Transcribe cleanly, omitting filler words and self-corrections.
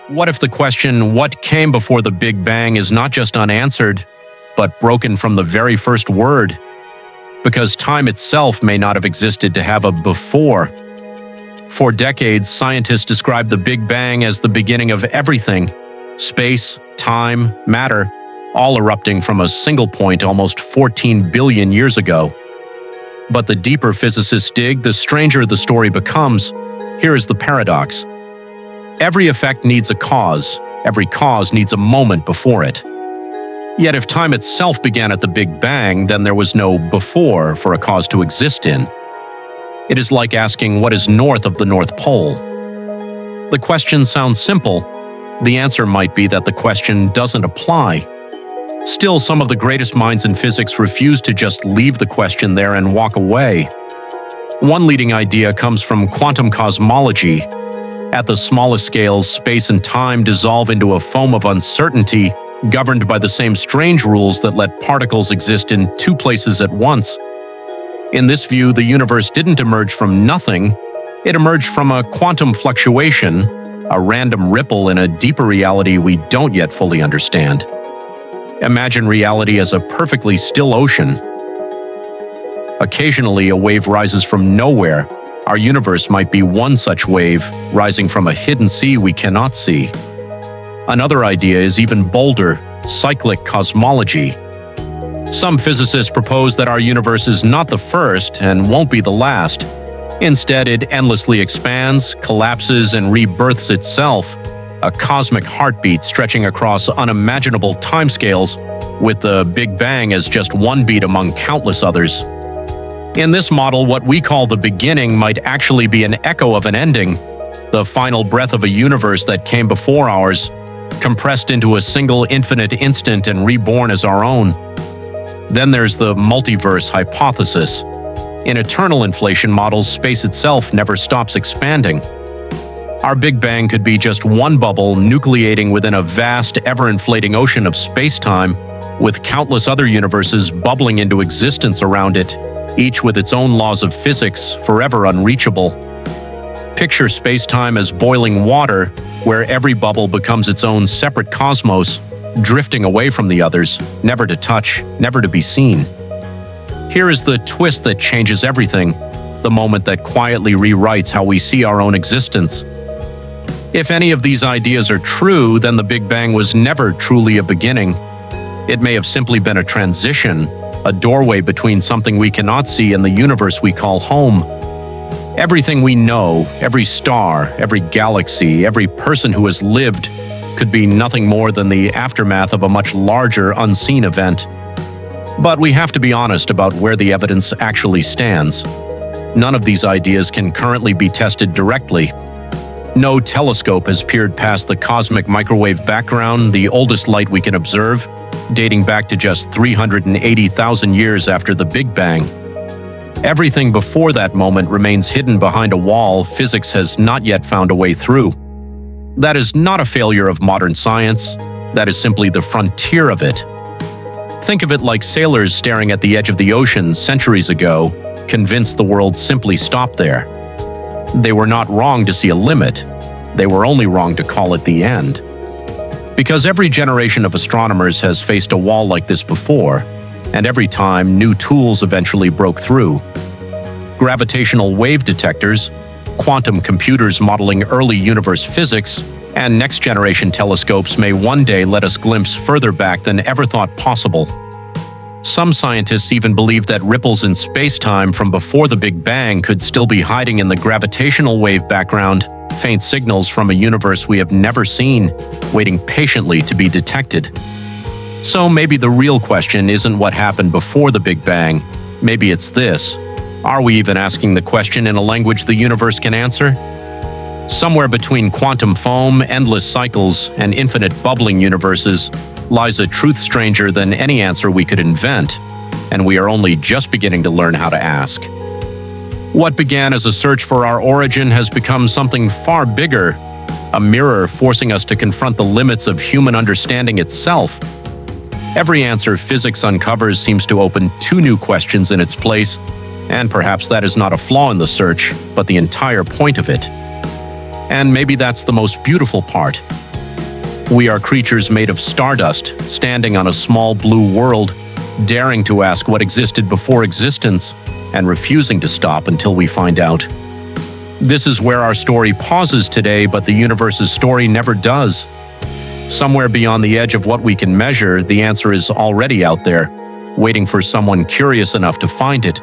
What if the question, what came before the Big Bang, is not just unanswered, but broken from the very first word? Because time itself may not have existed to have a before. For decades, scientists described the Big Bang as the beginning of everything: space, time, matter, all erupting from a single point almost 14 billion years ago. But the deeper physicists dig, the stranger the story becomes. Here is the paradox. Every effect needs a cause. Every cause needs a moment before it. Yet if time itself began at the Big Bang, then there was no before for a cause to exist in. It is like asking what is north of the North Pole. The question sounds simple. The answer might be that the question doesn't apply. Still, some of the greatest minds in physics refuse to just leave the question there and walk away. One leading idea comes from quantum cosmology. At the smallest scales, space and time dissolve into a foam of uncertainty, governed by the same strange rules that let particles exist in two places at once. In this view, the universe didn't emerge from nothing. It emerged from a quantum fluctuation, a random ripple in a deeper reality we don't yet fully understand. Imagine reality as a perfectly still ocean. Occasionally, a wave rises from nowhere. Our universe might be one such wave, rising from a hidden sea we cannot see. Another idea is even bolder: cyclic cosmology. Some physicists propose that our universe is not the first and won't be the last. Instead, it endlessly expands, collapses, and rebirths itself, a cosmic heartbeat stretching across unimaginable timescales, with the Big Bang as just one beat among countless others. In this model, what we call the beginning might actually be an echo of an ending, the final breath of a universe that came before ours, compressed into a single infinite instant and reborn as our own. Then there's the multiverse hypothesis. In eternal inflation models, space itself never stops expanding. Our Big Bang could be just one bubble nucleating within a vast, ever-inflating ocean of space-time, with countless other universes bubbling into existence around it, each with its own laws of physics, forever unreachable. Picture space-time as boiling water, where every bubble becomes its own separate cosmos, drifting away from the others, never to touch, never to be seen. Here is the twist that changes everything, the moment that quietly rewrites how we see our own existence. If any of these ideas are true, then the Big Bang was never truly a beginning. It may have simply been a transition, a doorway between something we cannot see and the universe we call home. Everything we know, every star, every galaxy, every person who has lived, could be nothing more than the aftermath of a much larger, unseen event. But we have to be honest about where the evidence actually stands. None of these ideas can currently be tested directly. No telescope has peered past the cosmic microwave background, the oldest light we can observe, dating back to just 380,000 years after the Big Bang. Everything before that moment remains hidden behind a wall physics has not yet found a way through. That is not a failure of modern science. That is simply the frontier of it. Think of it like sailors staring at the edge of the ocean centuries ago, convinced the world simply stopped there. They were not wrong to see a limit. They were only wrong to call it the end. Because every generation of astronomers has faced a wall like this before, and every time, new tools eventually broke through. Gravitational wave detectors, quantum computers modeling early universe physics, and next-generation telescopes may one day let us glimpse further back than ever thought possible. Some scientists even believe that ripples in space-time from before the Big Bang could still be hiding in the gravitational wave background, faint signals from a universe we have never seen, waiting patiently to be detected. So maybe the real question isn't what happened before the Big Bang. Maybe it's this: are we even asking the question in a language the universe can answer? Somewhere between quantum foam, endless cycles, and infinite bubbling universes lies a truth stranger than any answer we could invent, and we are only just beginning to learn how to ask. What began as a search for our origin has become something far bigger, a mirror forcing us to confront the limits of human understanding itself. Every answer physics uncovers seems to open two new questions in its place, and perhaps that is not a flaw in the search, but the entire point of it. And maybe that's the most beautiful part. We are creatures made of stardust, standing on a small blue world, daring to ask what existed before existence, and refusing to stop until we find out. This is where our story pauses today, but the universe's story never does. Somewhere beyond the edge of what we can measure, the answer is already out there, waiting for someone curious enough to find it.